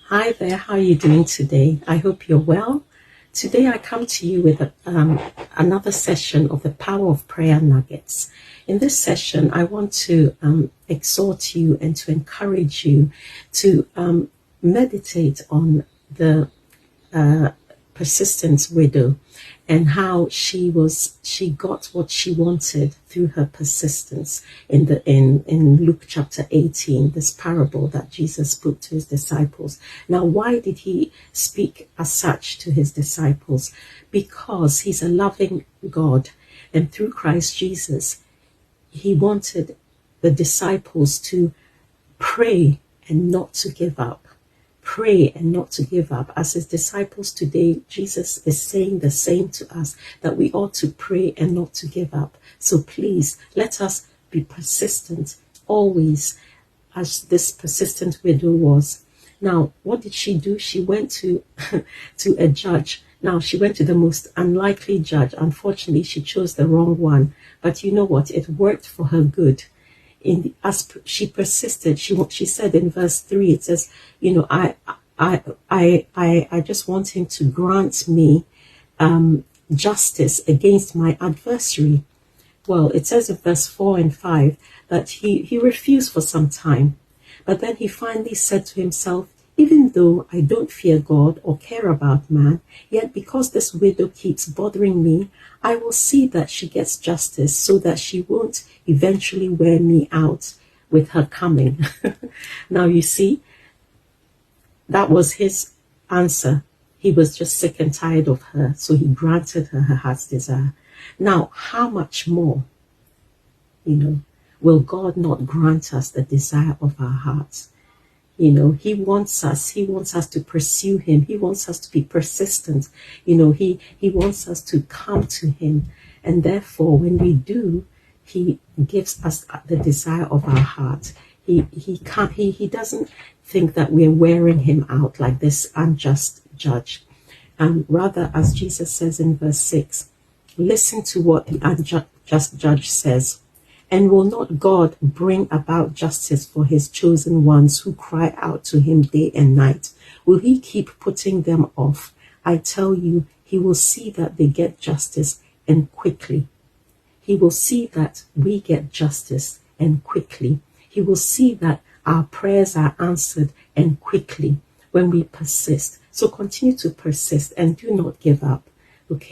Hi there, how are you doing today? I hope you're well. Today I come to you with another session of the Power of Prayer Nuggets. In this session, I want to exhort you and to encourage you to meditate on the persistent widow and how she got what she wanted through her persistence in Luke chapter 18, this parable that Jesus spoke to his disciples. Now, why did he speak as such to his disciples? Because he's a loving God, and through Christ Jesus, he wanted the disciples to pray and not to give up. Pray and not to give up. As his disciples today, Jesus is saying the same to us, that we ought to pray and not to give up. So please, let us be persistent always, as this persistent widow was. Now, what did she do? She went to a judge. Now, she went to the most unlikely judge. Unfortunately, she chose the wrong one. But you know what? It worked for her good. As she persisted, she said in verse 3, it says, I just want him to grant me justice against my adversary. Well, it says in verse 4 and 5 that he refused for some time, but then he finally said to himself, even though I don't fear God or care about man, yet because this widow keeps bothering me, I will see that she gets justice so that she won't eventually wear me out with her coming. Now, you see, that was his answer. He was just sick and tired of her, so he granted her heart's desire. Now, how much more, will God not grant us the desire of our hearts? He wants us to pursue him. He wants us to be persistent. He wants us to come to him. And therefore, when we do, he gives us the desire of our heart. He doesn't think that we're wearing him out like this unjust judge. Rather, as Jesus says in verse 6, listen to what the unjust judge says. And will not God bring about justice for his chosen ones who cry out to him day and night? Will he keep putting them off? I tell you, he will see that they get justice, and quickly. He will see that we get justice, and quickly. He will see that our prayers are answered, and quickly, when we persist. So continue to persist and do not give up. Okay.